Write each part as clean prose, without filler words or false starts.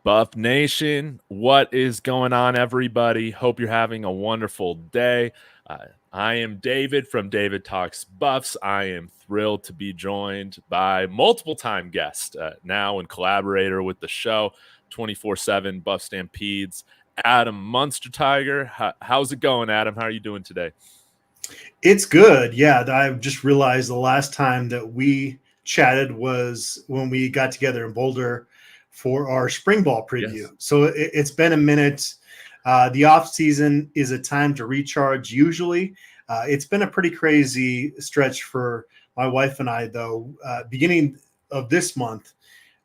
Buff Nation, what is going on, everybody? Hope you're having a wonderful day. I am David from David Talks Buffs. I am thrilled to be joined by multiple-time guest, now and collaborator with the show, 24/7 Buff Stampedes, Adam Munsterteiger. How's it going, Adam? How are you doing today? It's good. Yeah, I've just realized the last time that we chatted was when we got together in Boulder for our spring ball preview. Yes. So it's been a minute. The off season is a time to recharge usually. It's been a pretty crazy stretch for my wife and I, though. Beginning of this month,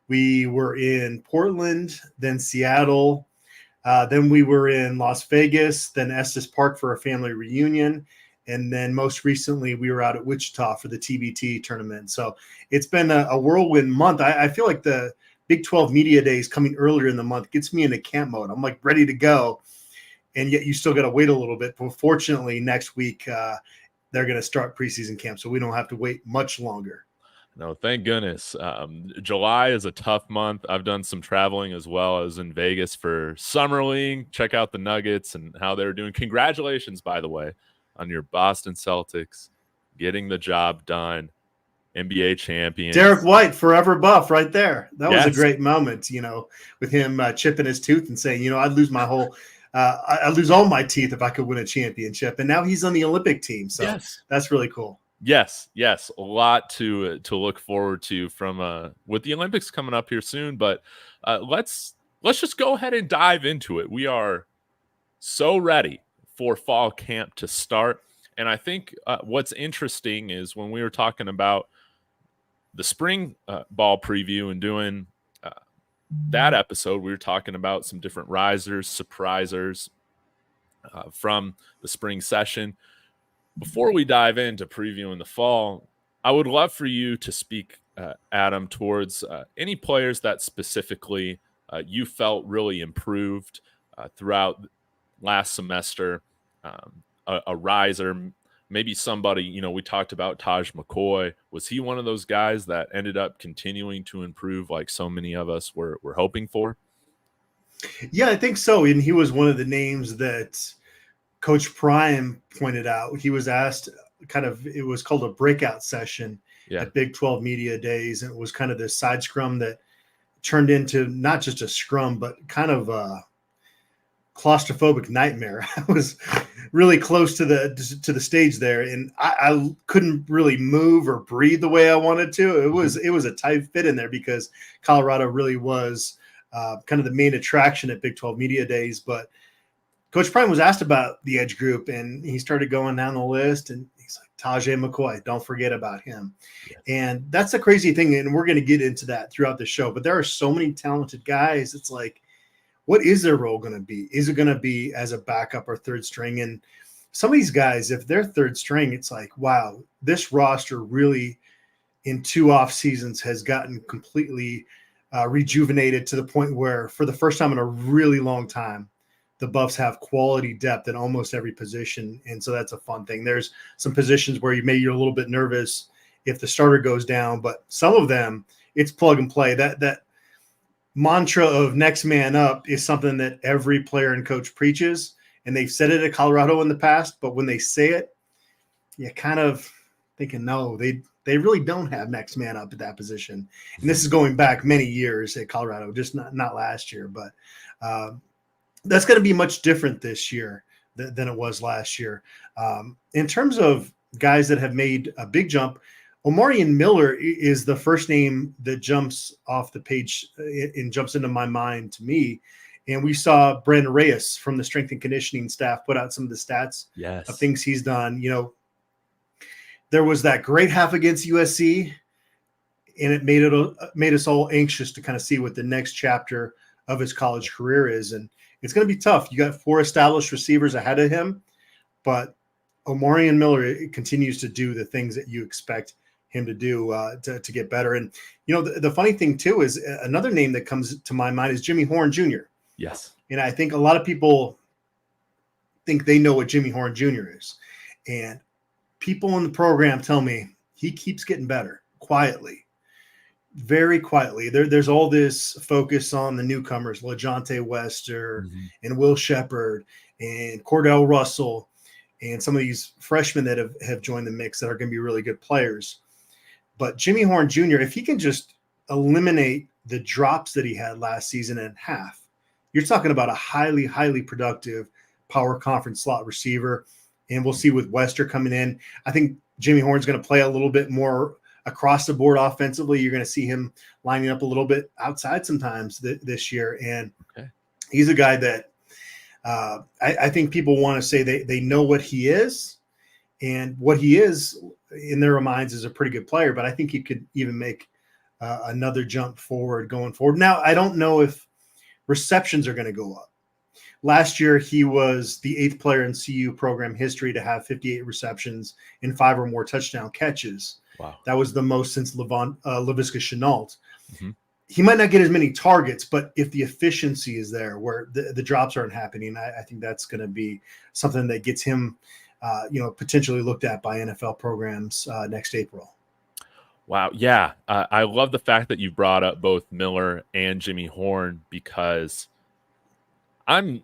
we were in Portland, then Seattle, then we were in Las Vegas, then Estes Park for a family reunion. And then most recently, we were out at Wichita for the TBT tournament. So it's been a whirlwind month. I feel like the Big 12 Media Days coming earlier in the month gets me into camp mode. I'm like ready to go. And yet you still got to wait a little bit. But fortunately, next week, they're going to start preseason camp. So we don't have to wait much longer. No, thank goodness. July is a tough month. I've done some traveling as well. I was in Vegas for Summer League. Check out the Nuggets and how they're doing. Congratulations, by the way, on your Boston Celtics getting the job done. NBA champion. Derek White, forever Buff, right there. That was Yes. a great moment, with him chipping his tooth and saying, I'd lose my whole I'd lose all my teeth if I could win a championship. And now he's on the Olympic team. So yes. That's really cool. Yes. A lot to look forward to from with the Olympics coming up here soon. But let's just go ahead and dive into it. We are so ready for fall camp to start. And I think what's interesting is when we were talking about the spring ball preview and doing that episode, we were talking about some different risers, surprisers from the spring session. Before we dive into previewing the fall, I would love for you to speak, Adam, towards any players that specifically you felt really improved throughout last semester, a riser, maybe somebody, we talked about Taj McCoy. Was he one of those guys that ended up continuing to improve like so many of us were hoping for? Yeah, I think so. And he was one of the names that Coach Prime pointed out. He was asked it was called a breakout session at Big 12 Media Days. And it was kind of this side scrum that turned into not just a scrum, but kind of a claustrophobic nightmare. I was really close to the stage there, and I couldn't really move or breathe the way I wanted to. It was a tight fit in there because Colorado really was kind of the main attraction at Big 12 Media Days. But Coach Prime was asked about the edge group, and he started going down the list, and he's like, Tajay McCoy, don't forget about him. Yes. And that's the crazy thing, and we're going to get into that throughout the show. But there are so many talented guys. It's like, what is their role going to be? Is it going to be as a backup or third string? And some of these guys, if they're third string, it's like, wow, this roster really in 2 off seasons has gotten completely rejuvenated to the point where for the first time in a really long time, the Buffs have quality depth in almost every position. And so that's a fun thing. There's some positions where you're a little bit nervous if the starter goes down, but some of them it's plug and play. That mantra of next man up is something that every player and coach preaches, and they've said it at Colorado in the past, but when they say it, you kind of thinking, no, they really don't have next man up at that position. And this is going back many years at Colorado, just not last year, but that's going to be much different this year than it was last year. In terms of guys that have made a big jump, Omarion Miller is the first name that jumps off the page and jumps into my mind to me. And we saw Brandon Reyes from the strength and conditioning staff put out some of the stats of things he's done. There was that great half against USC, and it made us all anxious to kind of see what the next chapter of his college career is. And it's going to be tough. You got 4 established receivers ahead of him, but Omarion Miller continues to do the things that you expect him to do to get better. And, the funny thing, too, is another name that comes to my mind is Jimmy Horn Jr. Yes. And I think a lot of people think they know what Jimmy Horn Jr. is. And people in the program tell me he keeps getting better quietly. very quietly. There's all this focus on the newcomers, LaJohntay Wester and Will Shepherd and Cordell Russell and some of these freshmen that have joined the mix that are going to be really good players. But Jimmy Horn Jr., if he can just eliminate the drops that he had last season in half, you're talking about a highly, highly productive power conference slot receiver. And we'll see with Wester coming in. I think Jimmy Horn's going to play a little bit more across the board offensively. You're going to see him lining up a little bit outside sometimes this year. And he's a guy that I think people want to say they know what he is, and what he is in their minds is a pretty good player, but I think he could even make another jump forward going forward. Now, I don't know if receptions are going to go up. Last year, he was the 8th player in CU program history to have 58 receptions and 5 or more touchdown catches. Wow. That was the most since Laviska Shenault. He might not get as many targets, but if the efficiency is there where the drops aren't happening, I think that's going to be something that gets him potentially looked at by NFL programs next April. Wow. Yeah. I love the fact that you brought up both Miller and Jimmy Horn, because I'm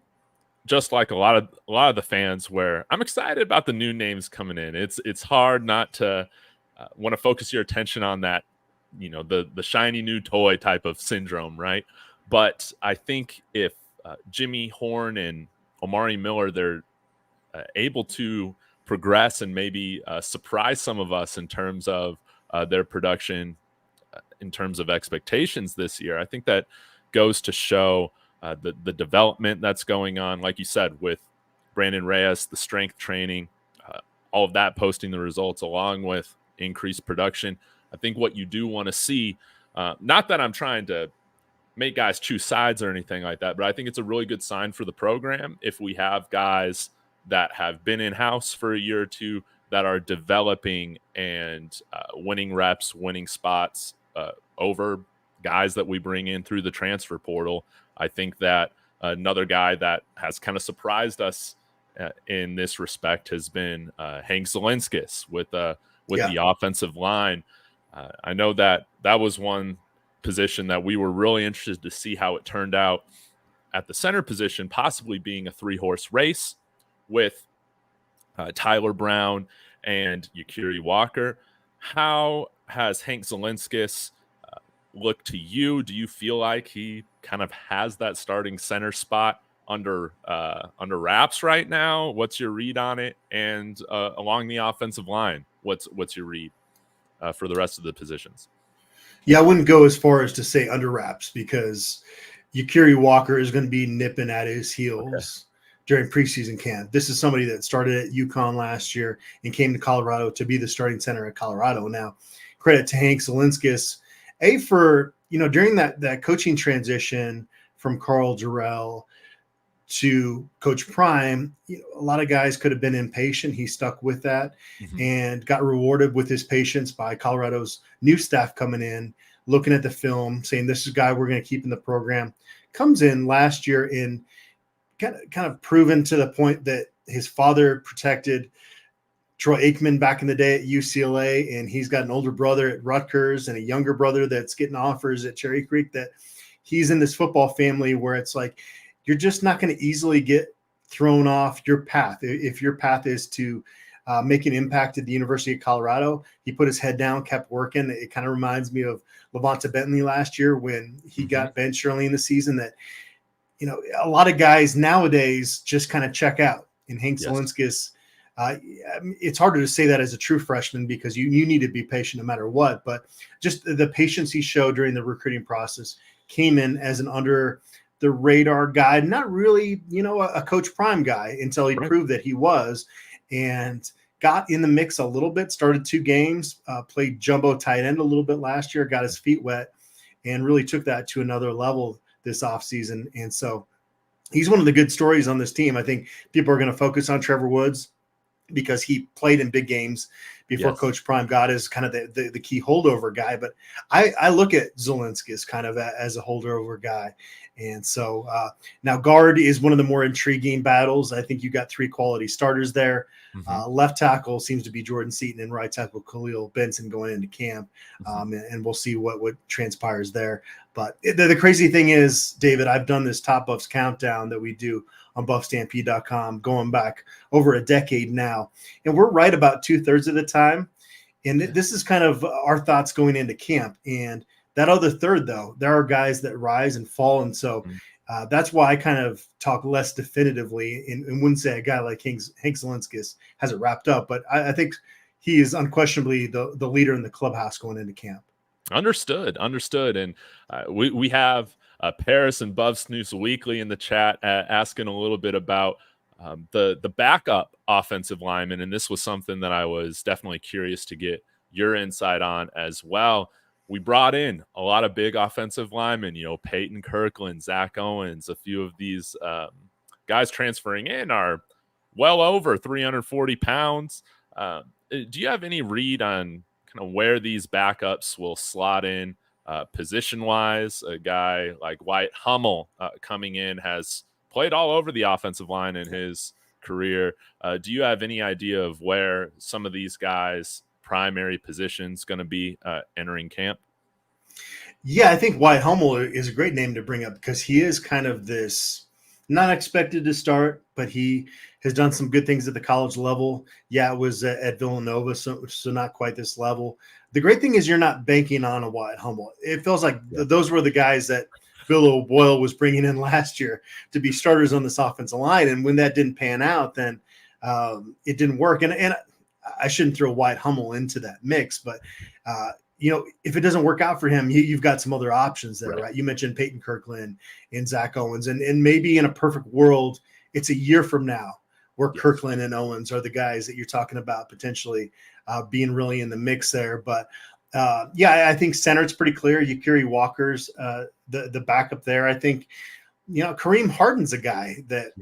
just like a lot of the fans where I'm excited about the new names coming in. It's hard not to want to focus your attention on that, the shiny new toy type of syndrome, right? But I think if Jimmy Horn and Omari Miller, they're able to progress and maybe surprise some of us in terms of their production, in terms of expectations this year, I think that goes to show the development that's going on, like you said, with Brandon Reyes, the strength training, all of that posting the results along with increased production. I think what you do want to see, not that I'm trying to make guys choose sides or anything like that, but I think it's a really good sign for the program if we have guys that have been in-house for a year or two that are developing and winning reps, winning spots over guys that we bring in through the transfer portal. I think that another guy that has kind of surprised us in this respect has been Hank Zelinskis with the offensive line. I know that was one position that we were really interested to see how it turned out at the center position, possibly being a 3-horse race with Tyler Brown and Yakiri Walker. How has Hank Zelinskis looked to you? Do you feel like he kind of has that starting center spot under wraps right now? What's your read on it? And along the offensive line, what's your read for the rest of the positions? Yeah, I wouldn't go as far as to say under wraps, because Yakiri Walker is going to be nipping at his heels during preseason camp. This is somebody that started at UConn last year and came to Colorado to be the starting center at Colorado. Now, credit to Hank Zelinskis, for during that coaching transition from Carl Jarrell to Coach Prime, a lot of guys could have been impatient. He stuck with that and got rewarded with his patience by Colorado's new staff coming in, looking at the film, saying this is a guy we're going to keep in the program. Comes in last year and kind of proven to the point that his father protected Troy Aikman back in the day at UCLA, and he's got an older brother at Rutgers and a younger brother that's getting offers at Cherry Creek, that he's in this football family where it's like you're just not going to easily get thrown off your path. If your path is to make an impact at the University of Colorado, he put his head down, kept working. It kind of reminds me of Levonta Bentley last year when he got benched early in the season, that a lot of guys nowadays just kind of check out. And Hank Zelinskis, it's harder to say that as a true freshman because you need to be patient no matter what. But just the patience he showed during the recruiting process, came in as an under the radar guy, not really, a Coach Prime guy until he proved that he was, and got in the mix a little bit, started 2 games, played jumbo tight end a little bit last year, got his feet wet, and really took that to another level this offseason. And so he's one of the good stories on this team. I think people are going to focus on Trevor Woods. because he played in big games before Coach Prime got as kind of the key holdover guy. But I look at Zielinski as kind of as a holdover guy. And so now guard is one of the more intriguing battles. I think you got 3 quality starters there. Left tackle seems to be Jordan Seaton, and right tackle Khalil Benson going into camp. And we'll see what transpires there. But the crazy thing is, David, I've done this Top Buffs countdown that we do on BuffStampede.com going back over a decade now. And we're right about 2/3 of the time. And this is kind of our thoughts going into camp. And that other third, though, there are guys that rise and fall. And so that's why I kind of talk less definitively and wouldn't say a guy like Hank Zielinski has it wrapped up. But I think he is unquestionably the leader in the clubhouse going into camp. Understood. And we have Paris and Buff Snooze Weekly in the chat asking a little bit about the backup offensive lineman. And this was something that I was definitely curious to get your insight on as well. We brought in a lot of big offensive linemen, Peyton Kirkland, Zach Owens. A few of these guys transferring in are well over 340 pounds. Do you have any read on kind of where these backups will slot in position-wise? A guy like Wyatt Hummel coming in has played all over the offensive line in his career. Do you have any idea of where some of these guys' primary positions going to be entering camp? Yeah, I think Wyatt Hummel is a great name to bring up because he is kind of this not expected to start, but he has done some good things at the college level. Yeah, it was at Villanova, so not quite this level. The great thing is you're not banking on a Wyatt Hummel. It feels like those were the guys that Bill O'Boyle was bringing in last year to be starters on this offensive line. And when that didn't pan out, then it didn't work. And I shouldn't throw Wyatt Hummel into that mix, but if it doesn't work out for him, you've got some other options there, right? You mentioned Peyton Kirkland and Zach Owens, and maybe in a perfect world, it's a year from now where Kirkland and Owens are the guys that you're talking about potentially being really in the mix there. But I think center, it's pretty clear. Yakiri Walker's the backup there. I think, Kareem Harden's a guy that,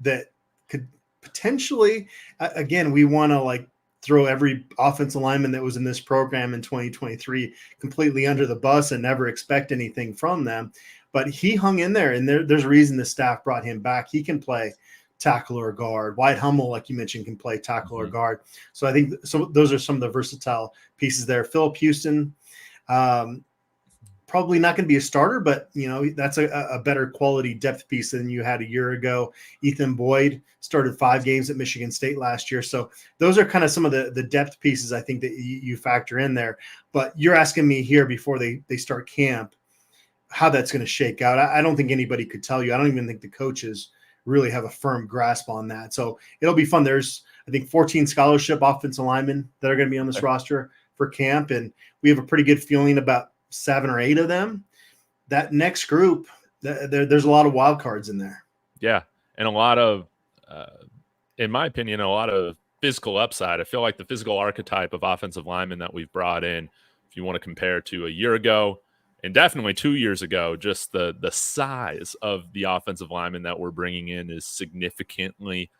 that could potentially, again, we want to throw every offensive lineman that was in this program in 2023 completely under the bus and never expect anything from them. But he hung in there, and there's a reason the staff brought him back. He can play tackle or guard. Wyatt Hummel, like you mentioned, can play tackle or guard. So I think those are some of the versatile pieces there. Philip Houston, probably not going to be a starter, but that's a better quality depth piece than you had a year ago. Ethan Boyd started 5 games at Michigan State last year. So those are kind of some of the depth pieces I think that you factor in there. But you're asking me here before they start camp how that's going to shake out. I don't think anybody could tell you. I don't even think the coaches really have a firm grasp on that. So it'll be fun. There's, I think, 14 scholarship offensive linemen that are going to be on this roster for camp. And we have a pretty good feeling about 7 or 8 of them. That next group, there's a lot of wild cards in there. Yeah. And a lot of, in my opinion, a lot of physical upside. I feel like the physical archetype of offensive linemen that we've brought in, if you want to compare to a year ago and definitely 2 years ago, just the size of the offensive linemen that we're bringing in is significantly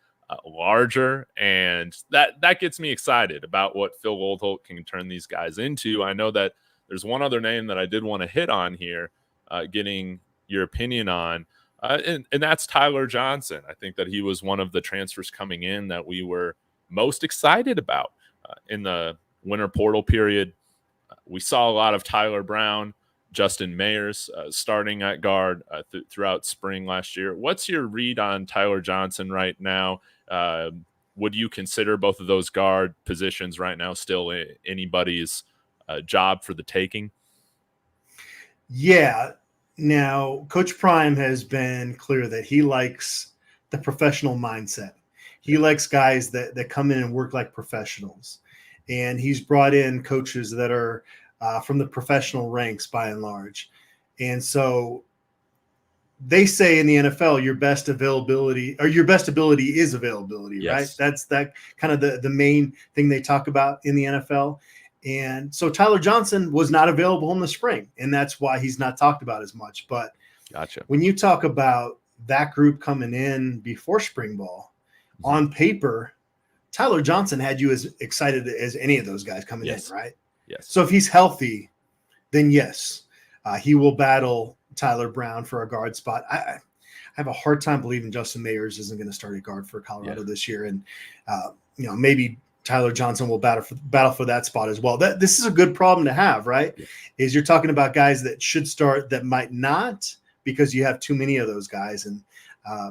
larger. And that gets me excited about what Phil Oldholt can turn these guys into. I know that there's one other name that I did want to hit on here, getting your opinion on, and that's Tyler Johnson. I think that he was one of the transfers coming in that we were most excited about in the winter portal period. We saw a lot of Tyler Brown, Justin Mayers starting at guard throughout spring last year. What's your read on Tyler Johnson right now? Would you consider both of those guard positions right now still anybody's job for the taking? Yeah. Now, Coach Prime has been clear that he likes the professional mindset. He likes guys that come in and work like professionals. And he's brought in coaches that are from the professional ranks by and large. And so they say in the NFL, your best availability or your best ability is availability, right? That's that kind of the main thing they talk about in the NFL. And so Tyler Johnson was not available in the spring, and that's why he's not talked about as much. But when you talk about that group coming in before spring ball, on paper, Tyler Johnson had you as excited as any of those guys coming in, right? Yes. So if he's healthy, then yes, he will battle Tyler Brown for a guard spot. I have a hard time believing Justin Mayers isn't going to start at guard for Colorado this year. And, maybe Tyler Johnson will battle for that spot as well. This is a good problem to have, right? Yeah. Is you're talking about guys that should start that might not, because you have too many of those guys. And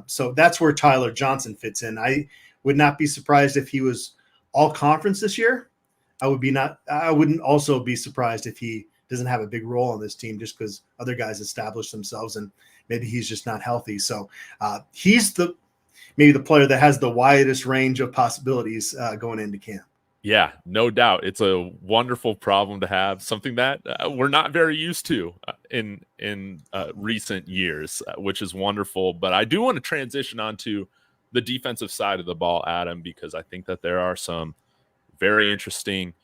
so that's where Tyler Johnson fits in. I would not be surprised if he was all conference this year. I wouldn't also be surprised if he doesn't have a big role on this team, just because other guys established themselves and maybe he's just not healthy. So he's maybe the player that has the widest range of possibilities going into camp. Yeah, no doubt. It's a wonderful problem to have, something that we're not very used to in recent years, which is wonderful. But I do want to transition onto the defensive side of the ball, Adam, because I think that there are some very interesting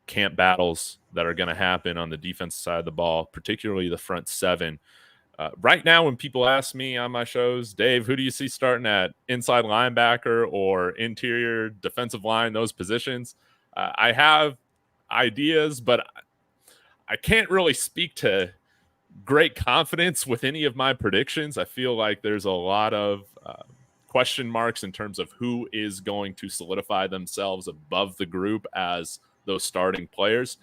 camp battles that are going to happen on the defensive side of the ball, particularly the front seven. Right now, when people ask me on my shows, Dave, who do you see starting at inside linebacker or interior defensive line, those positions? I have ideas, but I can't really speak to great confidence with any of my predictions. I feel like there's a lot of question marks in terms of who is going to solidify themselves above the group as those starting players.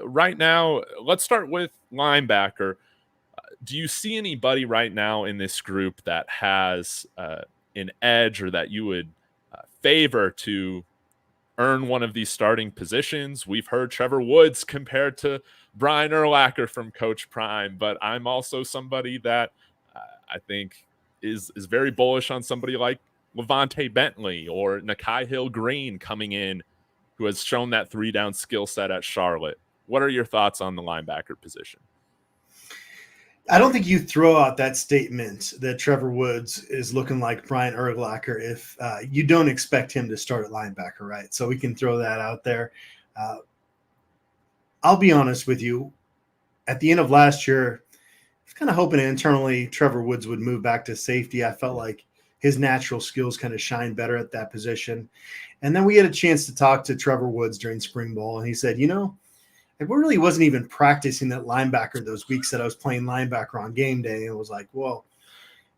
Right now, let's start with linebacker. Do you see anybody right now in this group that has an edge, or that you would favor to earn one of these starting positions? We've heard Trevor Woods compared to Brian Urlacher from Coach Prime, but I'm also somebody that I think is very bullish on somebody like Levante Bentley or Nakai Hill-Green coming in, who has shown that 3-down skill set at Charlotte. What are your thoughts on the linebacker position? I don't think you throw out that statement that Trevor Woods is looking like Brian Urlacher if you don't expect him to start at linebacker, right? So we can throw that out there. I'll be honest with you. At the end of last year, I was kind of hoping internally Trevor Woods would move back to safety. I felt like his natural skills kind of shine better at that position. And then we had a chance to talk to Trevor Woods during spring ball, and he said, I really wasn't even practicing that linebacker those weeks that I was playing linebacker on game day. And it was like, well,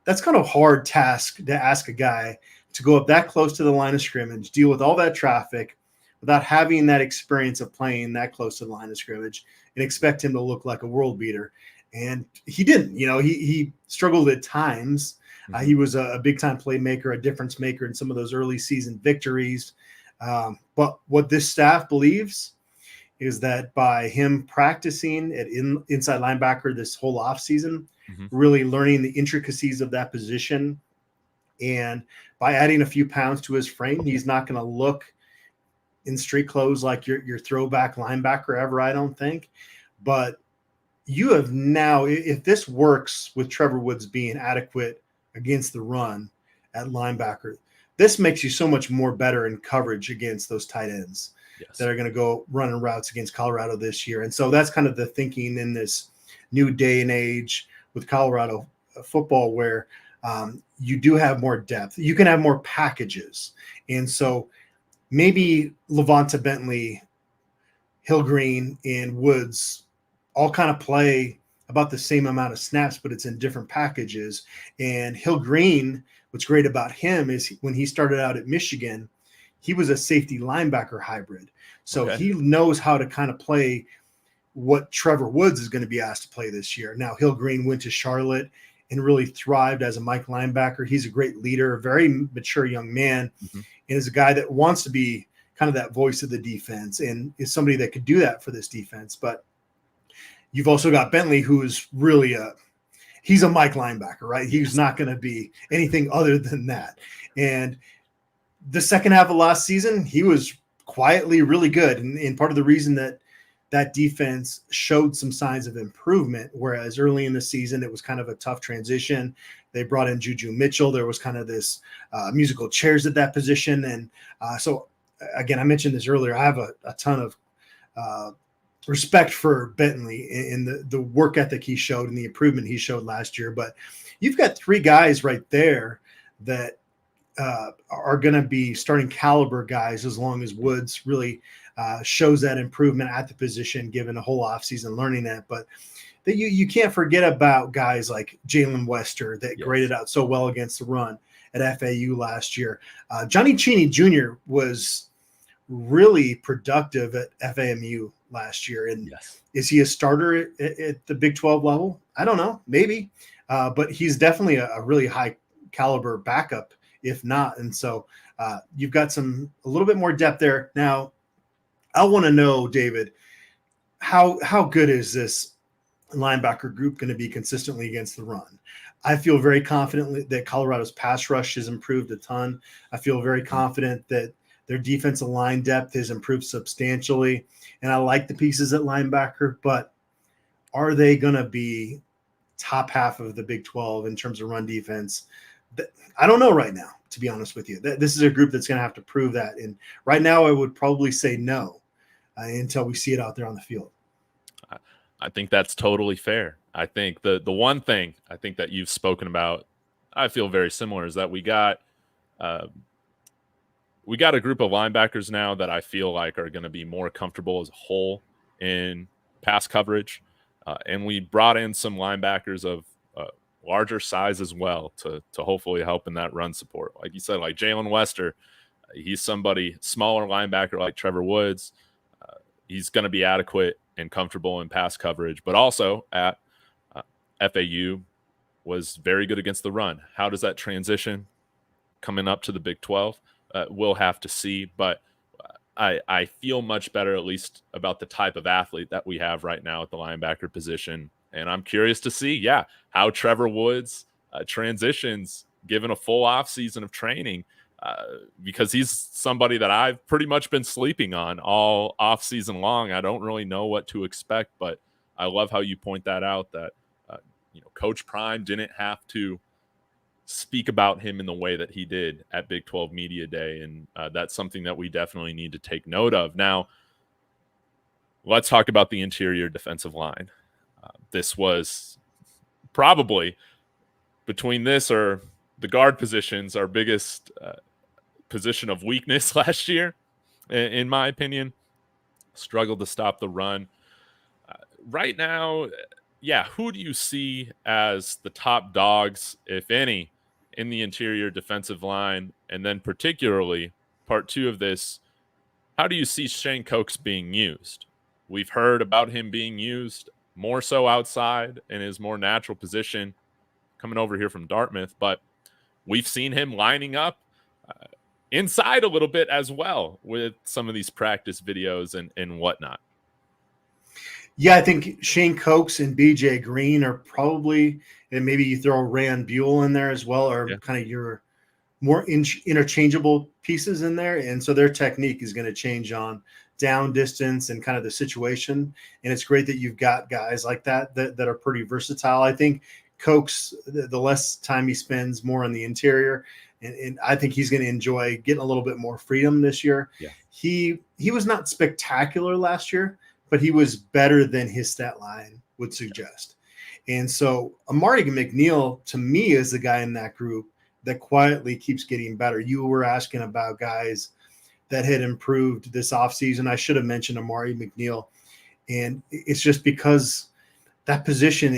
that's kind of a hard task to ask a guy to go up that close to the line of scrimmage, deal with all that traffic without having that experience of playing that close to the line of scrimmage, and expect him to look like a world beater. And he didn't. He struggled at times. He was a big-time playmaker, a difference maker in some of those early season victories. But what this staff believes is that by him practicing at inside linebacker this whole offseason, really learning the intricacies of that position, and by adding a few pounds to his frame, he's not going to look in street clothes like your throwback linebacker ever, I don't think. But you have now, if this works with Trevor Woods being adequate against the run at linebacker, this makes you so much more better in coverage against those tight ends that are going to go running routes against Colorado this year. And so that's kind of the thinking in this new day and age with Colorado football, where you do have more depth. You can have more packages. And so maybe Levante Bentley, Hill-Green, and Woods all kind of play about the same amount of snaps, but it's in different packages. And Hill-Green, what's great about him is when he started out at Michigan, he was a safety linebacker hybrid. So he knows how to kind of play what Trevor Woods is going to be asked to play this year. Now, Hill-Green went to Charlotte and really thrived as a Mike linebacker. He's a great leader, a very mature young man, and is a guy that wants to be kind of that voice of the defense and is somebody that could do that for this defense. But you've also got Bentley, who is really he's a Mike linebacker, right? He's not going to be anything other than that. And the second half of last season, he was quietly really good. And part of the reason that defense showed some signs of improvement, whereas early in the season, it was kind of a tough transition. They brought in Juju Mitchell. There was kind of this musical chairs at that position. And so, again, I mentioned this earlier. I have a ton of respect for Bentley and the work ethic he showed and the improvement he showed last year. But you've got three guys right there that are going to be starting caliber guys as long as Woods really shows that improvement at the position, given a whole offseason learning that. But that you can't forget about guys like Jalen Wester that graded out so well against the run at FAU last year. Johnny Cheney Jr. was really productive at FAMU last year. And is he a starter at the Big 12 level? I don't know, maybe. But he's definitely a really high caliber backup, if not. And so you've got a little bit more depth there. Now, I want to know, David, how good is this linebacker group going to be consistently against the run? I feel very confident that Colorado's pass rush has improved a ton. I feel very confident that their defensive line depth has improved substantially. And I like the pieces at linebacker, but are they going to be top half of the Big 12 in terms of run defense? I don't know right now, to be honest with you. This is a group that's going to have to prove that. And right now I would probably say no until we see it out there on the field. I think that's totally fair. I think the one thing I think that you've spoken about, I feel very similar, is that we got a group of linebackers now that I feel like are going to be more comfortable as a whole in pass coverage. And we brought in some linebackers of larger size as well to hopefully help in that run support. Like you said, like Jalen Wester, he's somebody, smaller linebacker like Trevor Woods. He's going to be adequate and comfortable in pass coverage, but also at FAU was very good against the run. How does that transition coming up to the Big 12? We'll have to see, but I feel much better, at least, about the type of athlete that we have right now at the linebacker position. And I'm curious to see, how Trevor Woods transitions given a full offseason of training, because he's somebody that I've pretty much been sleeping on all offseason long. I don't really know what to expect, but I love how you point that out, that Coach Prime didn't have to speak about him in the way that he did at Big 12 Media Day, and that's something that we definitely need to take note of. Now, let's talk about the interior defensive line. This was probably, between this or the guard positions, our biggest position of weakness last year, in my opinion. Struggled to stop the run. Right now, who do you see as the top dogs, if any, in the interior defensive line? And then particularly, part two of this, how do you see Shane Coates being used? We've heard about him being used more so outside in his more natural position, coming over here from Dartmouth, but we've seen him lining up inside a little bit as well with some of these practice videos and whatnot. Yeah, I think Shane Coates and BJ Green are probably, and maybe you throw Rand Buell in there as well, are kind of your more interchangeable pieces in there. And so their technique is going to change on down distance and kind of the situation. And it's great that you've got guys like that are pretty versatile. I think Coates, the less time he spends more on the interior, and I think he's going to enjoy getting a little bit more freedom this year. Yeah. He was not spectacular last year, but he was better than his stat line would suggest. And so Amari McNeil, to me, is the guy in that group that quietly keeps getting better. You were asking about guys that had improved this offseason. I should have mentioned Amari McNeil. And it's just because that position,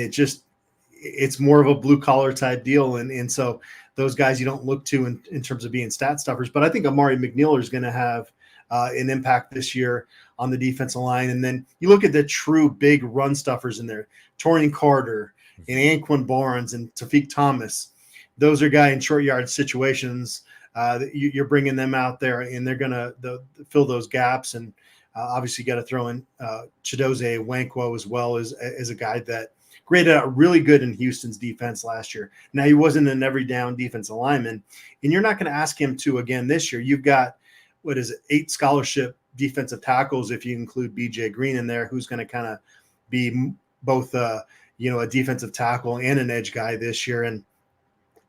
it's more of a blue-collar type deal. And so those guys you don't look to in terms of being stat stuffers. But I think Amari McNeil is going to have an impact this year on the defensive line. And then you look at the true big run stuffers in there, Torian Carter and Anquan Barnes and Tafiq Thomas. Those are guys in short yard situations. You're bringing them out there, and they're going to fill those gaps. And obviously got to throw in Chidozie Nwankwo as well as a guy that graded out really good in Houston's defense last year. Now, he wasn't an every down defensive lineman, and you're not going to ask him to again this year. You've got, 8 scholarship defensive tackles if you include BJ Green in there, who's going to kind of be both a defensive tackle and an edge guy this year. And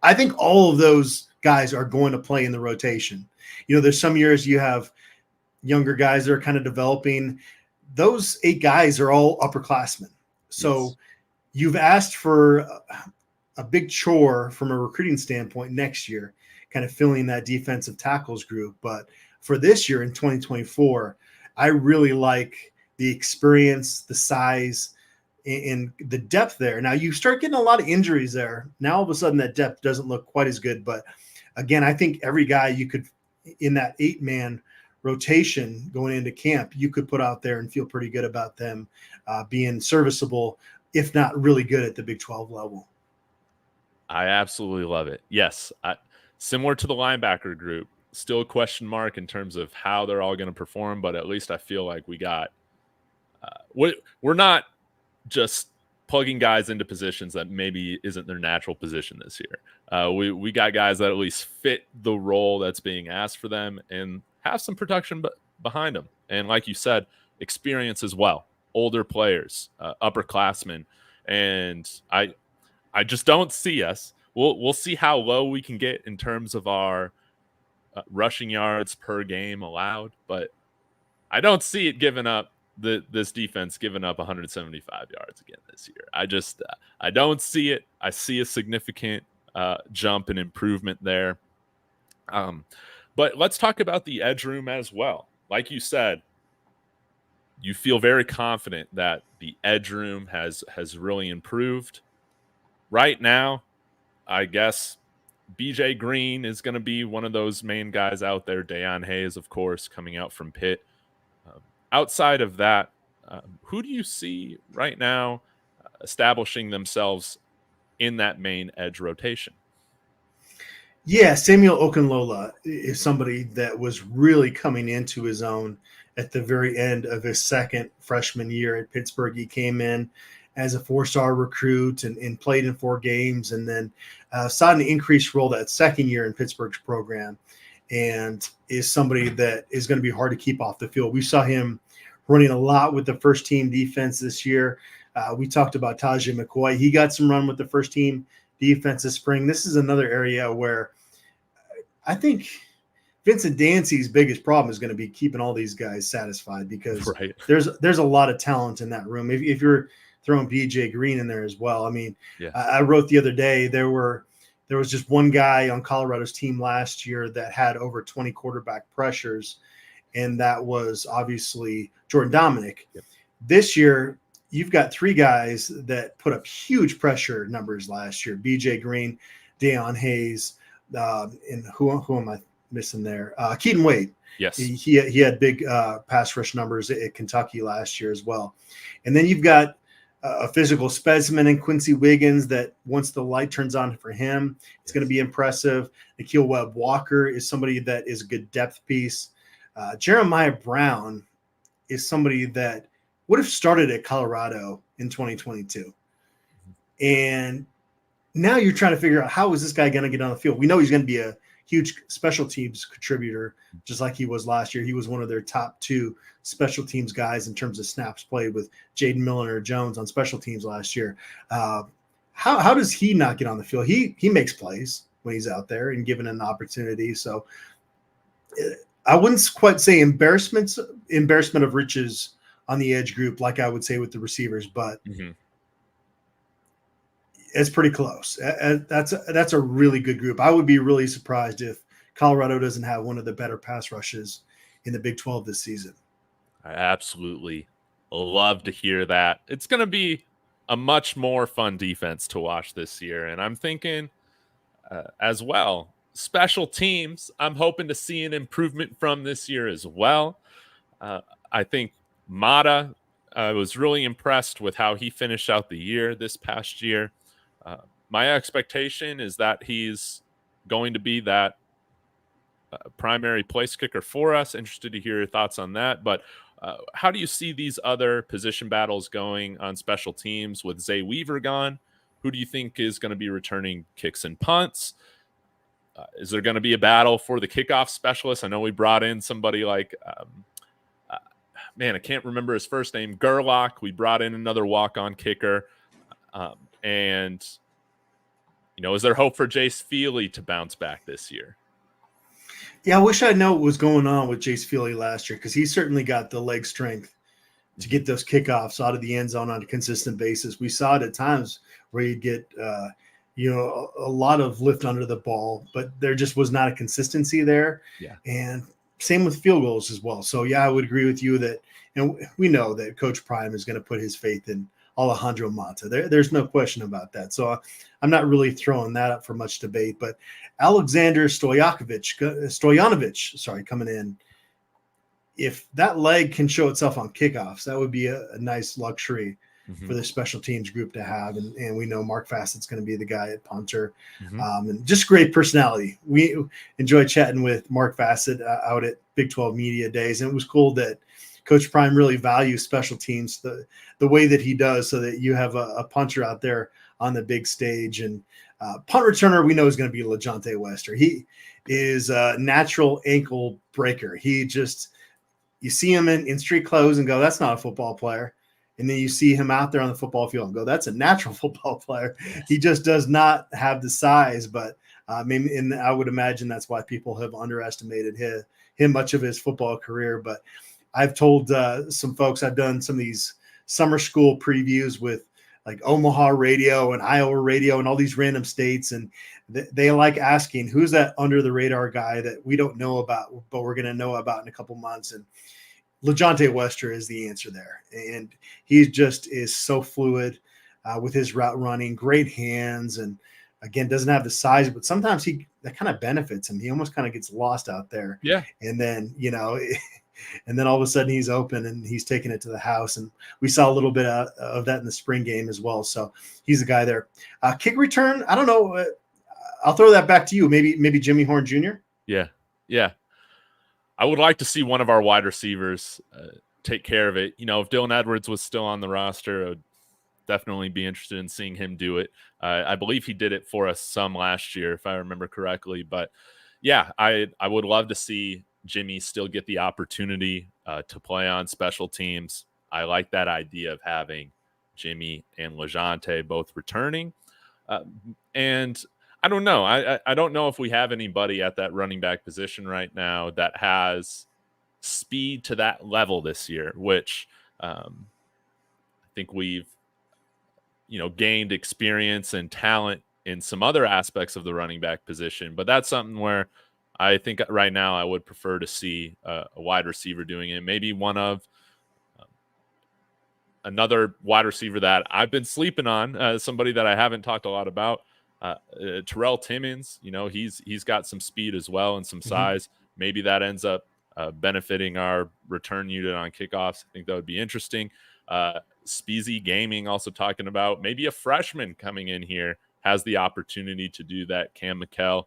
I think all of those guys are going to play in the rotation. There's some years you have younger guys that are kind of developing. Those 8 guys are all upperclassmen. So you've asked for a big chore from a recruiting standpoint next year. kind of filling that defensive tackles group. But for this year in 2024, I really like the experience, the size, and the depth there. Now you start getting a lot of injuries there. Now all of a sudden that depth doesn't look quite as good. But again, I think every guy you could in that 8-man rotation going into camp, you could put out there and feel pretty good about them being serviceable, if not really good at the Big 12 level. I absolutely love it. Yes. Similar to the linebacker group, still a question mark in terms of how they're all going to perform, but at least I feel like we got we're not just plugging guys into positions that maybe isn't their natural position this year. We got guys that at least fit the role that's being asked for them and have some production behind them. And like you said, experience as well, older players, upperclassmen. And I just don't see us. We'll see how low we can get in terms of our rushing yards per game allowed, but I don't see it giving up. This defense giving up 175 yards again this year. I don't see it. I see a significant jump and improvement there. But let's talk about the edge room as well. Like you said, you feel very confident that the edge room has really improved. Right now, I guess BJ Green is going to be one of those main guys out there. Deion Hayes, of course, coming out from Pitt. Outside of that, who do you see right now establishing themselves in that main edge rotation? Yeah, Samuel Okunlola is somebody that was really coming into his own at the very end of his second freshman year at Pittsburgh. He came in as a 4-star recruit and played in 4 games, and then saw an increased role that second year in Pittsburgh's program, and is somebody that is going to be hard to keep off the field. We saw him running a lot with the first team defense this year. We talked about Tajay McCoy. He got some run with the first team defense this spring. This is another area where I think Vincent Dancy's biggest problem is going to be keeping all these guys satisfied, because there's a lot of talent in that room. If you're throwing BJ Green in there as well. I mean, yeah. I wrote the other day, there was just one guy on Colorado's team last year that had over 20 quarterback pressures, and that was obviously Jordan Dominic. Yep. This year, you've got 3 guys that put up huge pressure numbers last year: BJ Green, Deion Hayes, and who am I missing there? Keaton Wade. Yes, he had big pass rush numbers at Kentucky last year as well. And then you've got a physical specimen in Quincy Wiggins that once the light turns on for him, it's going to be impressive. Nikhil Webb-Walker is somebody that is a good depth piece. Jeremiah Brown is somebody that would have started at Colorado in 2022. And now you're trying to figure out, how is this guy going to get on the field? We know he's going to be a huge special teams contributor, just like he was last year. He was one of their top 2 special teams guys in terms of snaps played, with Jaden Milner-Jones on special teams last year. How does he not get on the field? He makes plays when he's out there and given an opportunity. So I wouldn't quite say embarrassment of riches on the edge group like I would say with the receivers, but it's pretty close. That's a really good group. I would be really surprised if Colorado doesn't have one of the better pass rushes in the Big 12 this season. I absolutely love to hear that. It's going to be a much more fun defense to watch this year. And I'm thinking as well, special teams, I'm hoping to see an improvement from this year as well. I think Mata, I was really impressed with how he finished out the year this past year. My expectation is that he's going to be that primary place kicker for us. Interested to hear your thoughts on that. But how do you see these other position battles going on special teams with Zay Weaver gone? Who do you think is going to be returning kicks and punts? Is there going to be a battle for the kickoff specialist? I know we brought in somebody like, I can't remember his first name, Gerlach. We brought in another walk-on kicker. And, is there hope for Jace Feely to bounce back this year? Yeah, I wish I know what was going on with Jace Feely last year, because he certainly got the leg strength to get those kickoffs out of the end zone on a consistent basis. We saw it at times where he'd get a lot of lift under the ball, but there just was not a consistency there. Yeah. And same with field goals as well. So, yeah, I would agree with you that, and we know that Coach Prime is going to put his faith in Alejandro Mata. There's no question about that. So I'm not really throwing that up for much debate. But Alexander Stoyanovich, coming in. If that leg can show itself on kickoffs, that would be a nice luxury for the special teams group to have. And we know Mark Fassett's going to be the guy at punter. And just great personality. We enjoyed chatting with Mark Fassett out at Big 12 Media Days. And it was cool that Coach Prime really values special teams the way that he does, so that you have a punter out there on the big stage. And punt returner, we know, is going to be LeJohntay Wester. He is a natural ankle breaker. He just – you see him in street clothes and go, that's not a football player. And then you see him out there on the football field and go, that's a natural football player. He just does not have the size, but maybe, and I would imagine that's why people have underestimated him much of his football career. But I've told some folks, I've done some of these summer school previews with like Omaha radio and Iowa radio and all these random states. And they like asking, who's that under the radar guy that we don't know about, but we're going to know about in a couple months. And LeJohntay Wester is the answer there. And he just is so fluid with his route running, great hands. And again, doesn't have the size, but sometimes that kind of benefits him. He almost kind of gets lost out there. Yeah. And then, and then all of a sudden he's open and he's taking it to the house. And we saw a little bit of that in the spring game as well. So he's a guy there. Kick return, I don't know. I'll throw that back to you. Maybe Jimmy Horn Jr. Yeah. Yeah. I would like to see one of our wide receivers take care of it. If Dylan Edwards was still on the roster, I would definitely be interested in seeing him do it. I believe he did it for us some last year, if I remember correctly. But yeah, I would love to see Jimmy still get the opportunity to play on special teams. I like that idea of having Jimmy and LeJohntay both returning. And I don't know. I don't know if we have anybody at that running back position right now that has speed to that level this year, which I think we've, gained experience and talent in some other aspects of the running back position. But that's something where I think right now I would prefer to see a wide receiver doing it. Maybe one of another wide receiver that I've been sleeping on, somebody that I haven't talked a lot about. Terrell Timmons, he's got some speed as well and some size. Maybe that ends up benefiting our return unit on kickoffs. I think that would be interesting. Speezy Gaming also talking about maybe a freshman coming in here has the opportunity to do that. Cam McKell,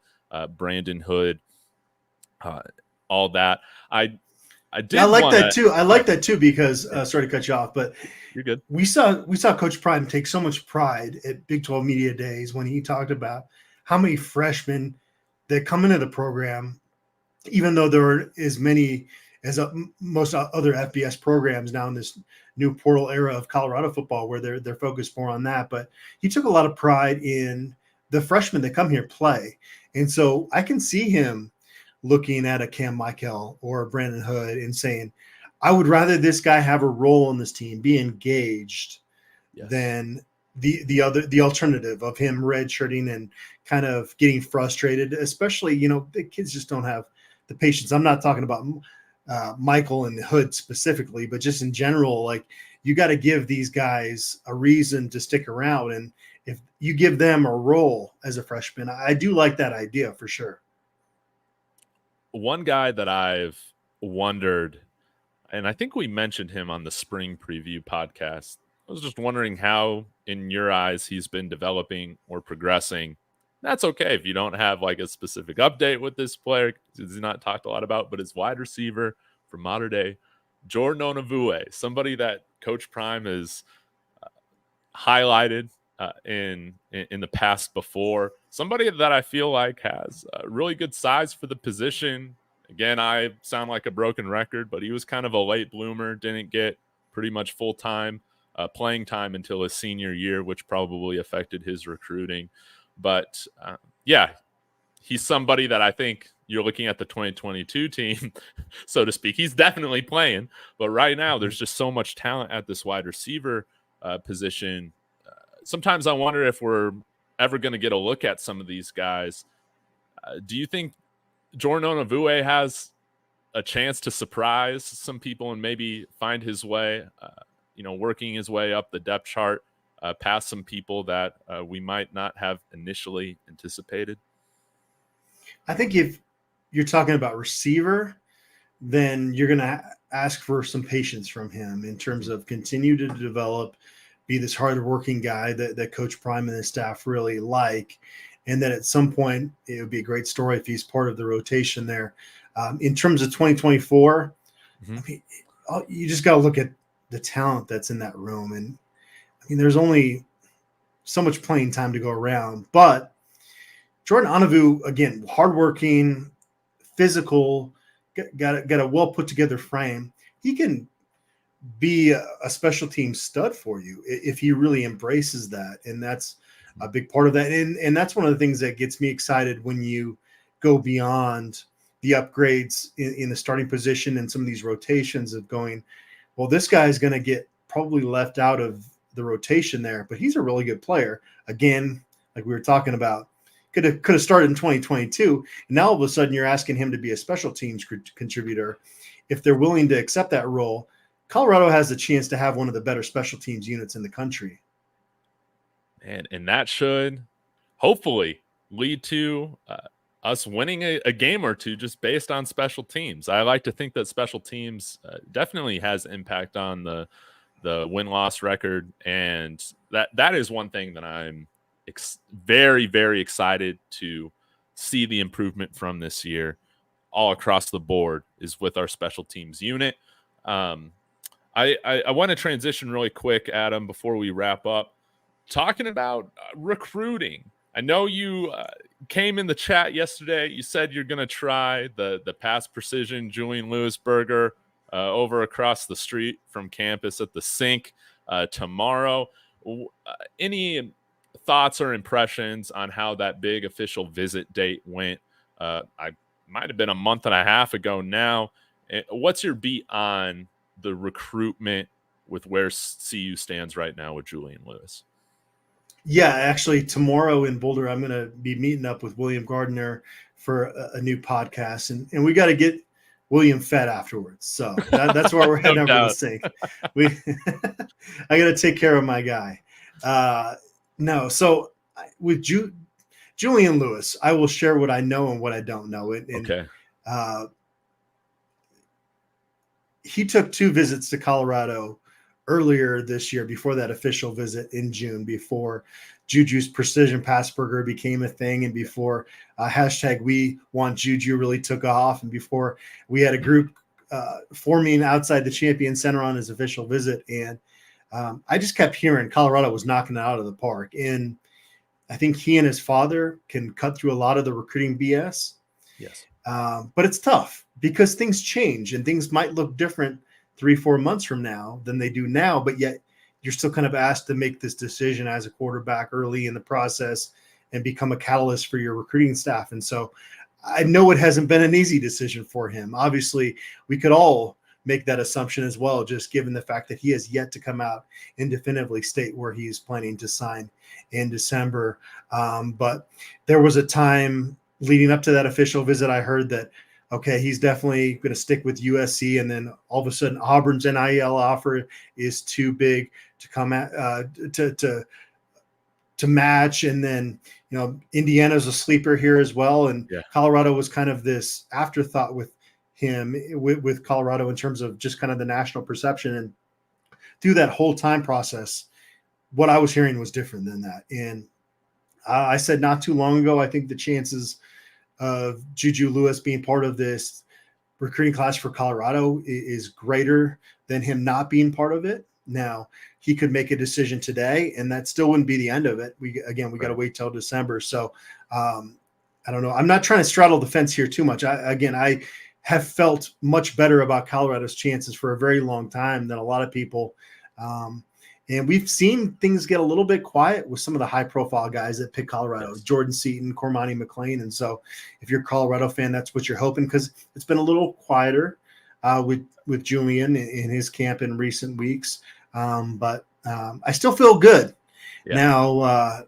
Brandon Hood, all that. I like that too. I like that too because sorry to cut you off, but you're good. We saw Coach Prime take so much pride at Big 12 Media Days when he talked about how many freshmen that come into the program, even though there are as many as most other FBS programs now in this new portal era of Colorado football, where they're focused more on that. But he took a lot of pride in the freshmen that come here play, and so I can see him looking at a Cam Michael or a Brandon Hood and saying, I would rather this guy have a role on this team, be engaged, than the alternative of him redshirting and kind of getting frustrated, especially, the kids just don't have the patience. I'm not talking about Michael and Hood specifically, but just in general, like you got to give these guys a reason to stick around. And if you give them a role as a freshman, I do like that idea for sure. One guy that I've wondered, and I think we mentioned him on the spring preview podcast. I was just wondering how, in your eyes, he's been developing or progressing. That's okay if you don't have like a specific update with this player. He's not talked a lot about, but his wide receiver from modern day, Jordan Onavue, somebody that Coach Prime has highlighted in the past before. Somebody that I feel like has really good size for the position. Again, I sound like a broken record, but he was kind of a late bloomer, didn't get pretty much full-time playing time until his senior year, which probably affected his recruiting. But, he's somebody that I think you're looking at the 2022 team, so to speak. He's definitely playing. But right now, there's just so much talent at this wide receiver position. Sometimes I wonder if we're ever going to get a look at some of these guys, do you think Jordan Onavue has a chance to surprise some people and maybe find his way, working his way up the depth chart, past some people that we might not have initially anticipated? I think if you're talking about receiver, then you're going to ask for some patience from him in terms of continue to develop, be this hardworking guy that Coach Prime and his staff really like. And then at some point, it would be a great story if he's part of the rotation there. In terms of 2024, I mean, you just got to look at the talent that's in that room. And I mean, there's only so much playing time to go around. But Jordan Onavue, again, hardworking, physical, got a well put together frame. He can be a special team stud for you if he really embraces that, and that's a big part of that. And that's one of the things that gets me excited when you go beyond the upgrades in the starting position and some of these rotations of going, well, this guy's going to get probably left out of the rotation there, but he's a really good player. Again, like we were talking about, could have started in 2022, and now all of a sudden you're asking him to be a special teams contributor. If they're willing to accept that role, Colorado has a chance to have one of the better special teams units in the country. And that should hopefully lead to us winning a game or two just based on special teams. I like to think that special teams definitely has impact on the win-loss record, and that is one thing that I'm very, very excited to see the improvement from this year all across the board is with our special teams unit. I want to transition really quick, Adam, before we wrap up, talking about recruiting. I know you came in the chat yesterday. You said you're going to try the Pass Precision Julian Lewis burger over across the street from campus at the Sink tomorrow. Any thoughts or impressions on how that big official visit date went? I might have been a month and a half ago now. What's your beat on the recruitment with where CU stands right now with Julian Lewis? Yeah, actually, tomorrow in Boulder, I'm going to be meeting up with William Gardner for a new podcast, and we got to get William fed afterwards. So that's where we're heading over to the Sink. I got to take care of my guy. So with Julian Lewis, I will share what I know and what I don't know. Okay. He took 2 visits to Colorado earlier this year before that official visit in June, before Juju's Precision Pass Burger became a thing, and before hashtag We Want Juju really took off, and before we had a group forming outside the Champion Center on his official visit. And I just kept hearing Colorado was knocking it out of the park. And I think he and his father can cut through a lot of the recruiting BS. Yes. But it's tough because things change and things might look different 3-4 months from now than they do now, but yet you're still kind of asked to make this decision as a quarterback early in the process and become a catalyst for your recruiting staff. And so I know it hasn't been an easy decision for him. Obviously, we could all make that assumption as well, just given the fact that he has yet to come out and definitively state where he is planning to sign in December. But there was a time leading up to that official visit, I heard that, okay, he's definitely going to stick with USC, and then all of a sudden Auburn's NIL offer is too big to come at to match, and then Indiana's a sleeper here as well, and Colorado was kind of this afterthought with him with Colorado in terms of just kind of the national perception. And through that whole time process, what I was hearing was different than that. And I said not too long ago, I think the chances of Juju Lewis being part of this recruiting class for Colorado is greater than him not being part of it. Now, he could make a decision today, and that still wouldn't be the end of it. We got to wait till December. So I don't know. I'm not trying to straddle the fence here too much. I have felt much better about Colorado's chances for a very long time than a lot of people. And we've seen things get a little bit quiet with some of the high-profile guys that pick Colorado, Jordan Seaton, Cormani McLean. And so if you're a Colorado fan, that's what you're hoping, because it's been a little quieter with Julian in his camp in recent weeks. But I still feel good. Yeah. Now,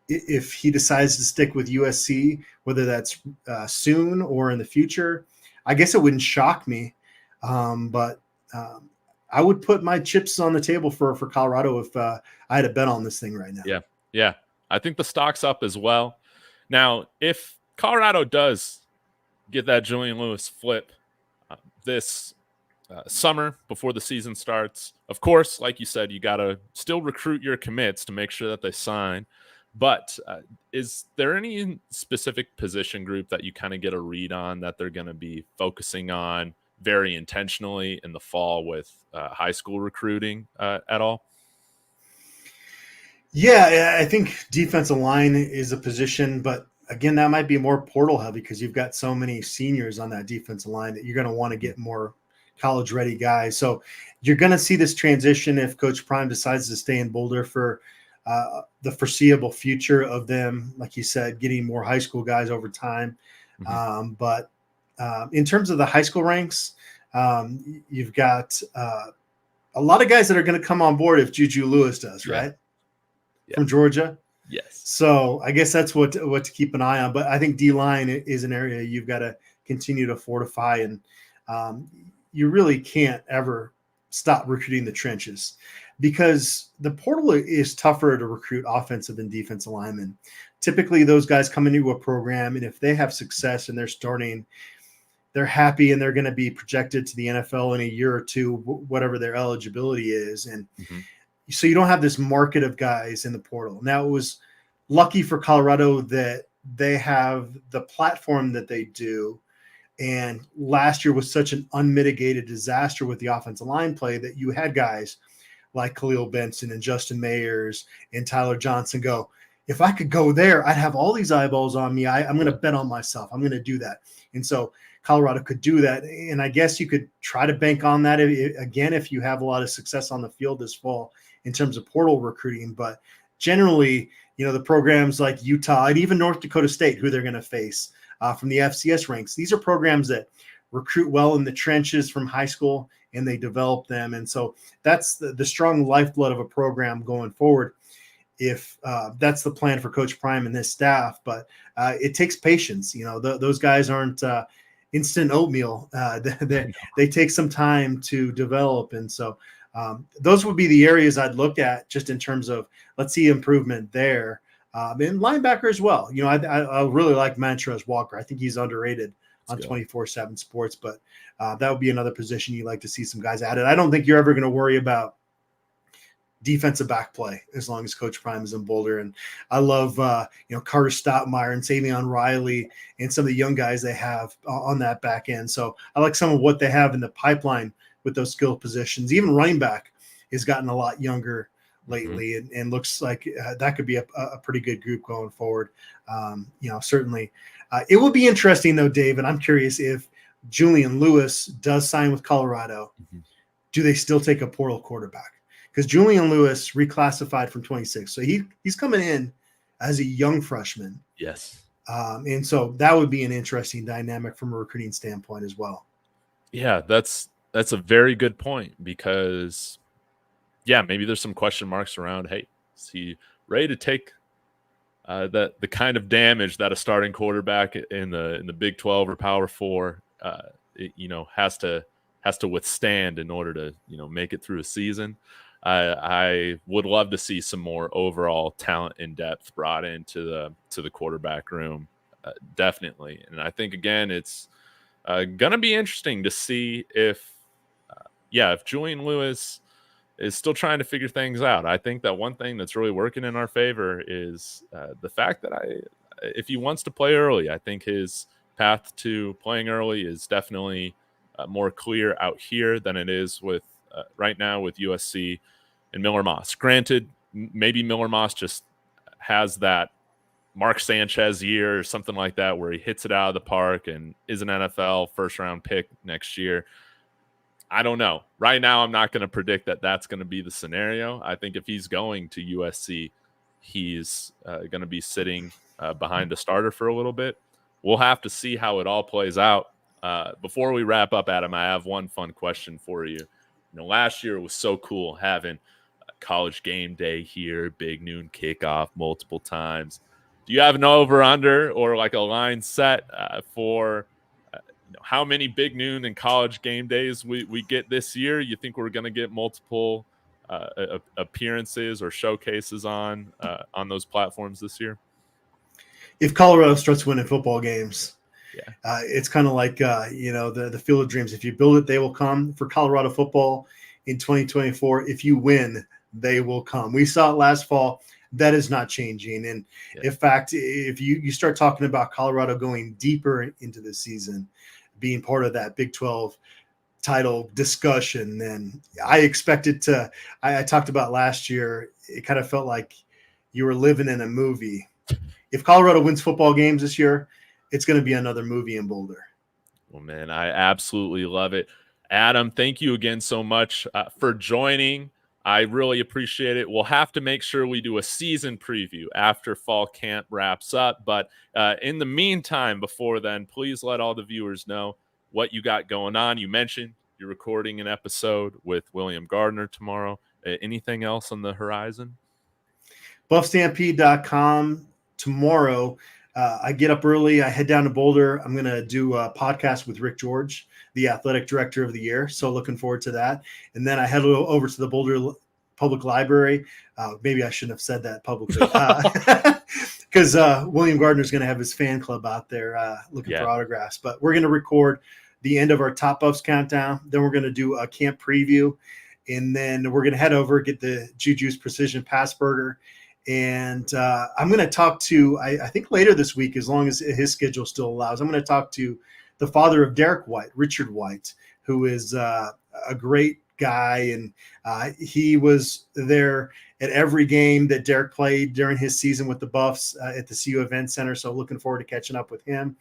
if he decides to stick with USC, whether that's soon or in the future, I guess it wouldn't shock me. But I would put my chips on the table for Colorado if I had a bet on this thing right now. Yeah. Yeah. I think the stock's up as well. Now, if Colorado does get that Julian Lewis flip this summer before the season starts, of course, like you said, you got to still recruit your commits to make sure that they sign. But is there any specific position group that you kind of get a read on that they're going to be focusing on very intentionally in the fall with high school recruiting at all? Yeah, I think defensive line is a position, but again, that might be more portal heavy because you've got so many seniors on that defensive line that you're going to want to get more college ready guys. So you're going to see this transition if Coach Prime decides to stay in Boulder for the foreseeable future of them, like you said, getting more high school guys over time. Mm-hmm. But in terms of the high school ranks, you've got a lot of guys that are going to come on board if Juju Lewis does, right? Yeah. From Georgia. Yes. So I guess that's what to keep an eye on. But I think D-line is an area you've got to continue to fortify, and you really can't ever stop recruiting the trenches because the portal is tougher to recruit offensive and defensive linemen. Typically, those guys come into a program, and if they have success and they're starting, they're happy and they're going to be projected to the NFL in a year or two, whatever their eligibility is. And so you don't have this market of guys in the portal. Now, it was lucky for Colorado that they have the platform that they do. And last year was such an unmitigated disaster with the offensive line play that you had guys like Khalil Benson and Justin Mayers and Tyler Johnson go, if I could go there, I'd have all these eyeballs on me. I'm going to bet on myself. I'm going to do that. And so Colorado could do that. And I guess you could try to bank on that again if you have a lot of success on the field this fall in terms of portal recruiting. But generally, the programs like Utah and even North Dakota State, who they're going to face from the FCS ranks, these are programs that recruit well in the trenches from high school and they develop them. And so that's the strong lifeblood of a program going forward. If that's the plan for Coach Prime and this staff, but it takes patience. Those guys aren't instant oatmeal. They take some time to develop. And so those would be the areas I'd look at just in terms of, let's see improvement there. And linebacker as well. I really like Montrezl Walker. I think he's underrated on 24/7 Sports, but that would be another position you'd like to see some guys added. I don't think you're ever going to worry about defensive back play as long as Coach Prime is in Boulder. And I love, Carter Stoutmeyer and Savion Riley and some of the young guys they have on that back end. So I like some of what they have in the pipeline with those skill positions. Even running back has gotten a lot younger lately and looks like that could be a pretty good group going forward. Certainly it will be interesting though, Dave, and I'm curious if Julian Lewis does sign with Colorado, do they still take a portal quarterback? Because Julian Lewis reclassified from 26. So he's coming in as a young freshman. Yes. And so that would be an interesting dynamic from a recruiting standpoint as well. Yeah, that's a very good point because, maybe there's some question marks around, hey, is he ready to take the kind of damage that a starting quarterback in the Big 12 or Power 4 has to withstand in order to make it through a season. I would love to see some more overall talent and depth brought into the quarterback room, definitely. And I think again, it's gonna be interesting to see if Julian Lewis is still trying to figure things out. I think that one thing that's really working in our favor is the fact that if he wants to play early, I think his path to playing early is definitely more clear out here than it is with right now with USC and Miller Moss. Granted, maybe Miller Moss just has that Mark Sanchez year or something like that where he hits it out of the park and is an NFL first-round pick next year. I don't know. Right now, I'm not going to predict that that's going to be the scenario. I think if he's going to USC, he's going to be sitting behind a starter for a little bit. We'll have to see how it all plays out. Before we wrap up, Adam, I have one fun question for you. Last year was so cool having College game day here, big noon kickoff multiple times. Do you have an over-under or like a line set for how many big noon and college game days we get this year? You think we're going to get multiple appearances or showcases on those platforms this year? If Colorado starts winning football games, yeah, it's kind of like the Field of Dreams. If you build it, they will come. For Colorado football in 2024, if you win, they will come. We saw it last fall. That is not changing. And in fact, if you start talking about Colorado going deeper into the season, being part of that Big 12 title discussion, then I expected to. I talked about last year. It kind of felt like you were living in a movie. If Colorado wins football games this year, it's going to be another movie in Boulder. Well, man, I absolutely love it. Adam, thank you again so much for joining. I really appreciate it. We'll have to make sure we do a season preview after fall camp wraps up. But in the meantime, before then, please let all the viewers know what you got going on. You mentioned you're recording an episode with William Gardner tomorrow. Anything else on the horizon? BuffStampede.com tomorrow. I get up early. I head down to Boulder. I'm going to do a podcast with Rick George, the athletic director of the year. So looking forward to that. And then I head over to the Boulder Public Library. Maybe I shouldn't have said that publicly because William Gardner is going to have his fan club out there looking for autographs. But we're going to record the end of our Top Buffs countdown. Then we're going to do a camp preview. And then we're going to head over, get the Juju's Precision Pass Burger. And I'm going to talk to, I think later this week, as long as his schedule still allows, I'm going to talk to the father of Derek White, Richard White, who is a great guy. And he was there at every game that Derek played during his season with the Buffs at the CU Event Center. So looking forward to catching up with him.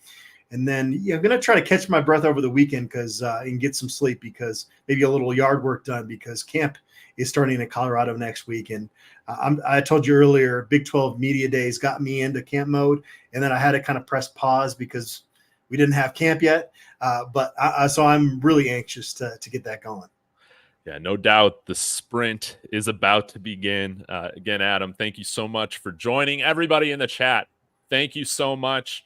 And then I'm going to try to catch my breath over the weekend and get some sleep, because maybe a little yard work done, because camp is starting in Colorado next week. And I told you earlier, Big 12 media days got me into camp mode. And then I had to kind of press pause because we didn't have camp yet. So I'm really anxious to get that going. Yeah, no doubt the sprint is about to begin. Again, Adam, thank you so much for joining. Everybody in the chat, thank you so much.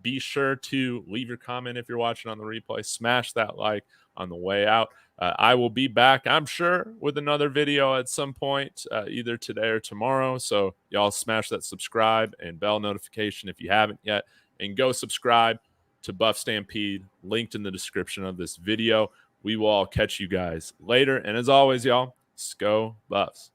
Be sure to leave your comment if you're watching on the replay. Smash that like on the way out. I will be back, I'm sure, with another video at some point, either today or tomorrow. So y'all smash that subscribe and bell notification if you haven't yet. And go subscribe to Buff Stampede, linked in the description of this video. We will all catch you guys later. And as always, y'all, Go Buffs.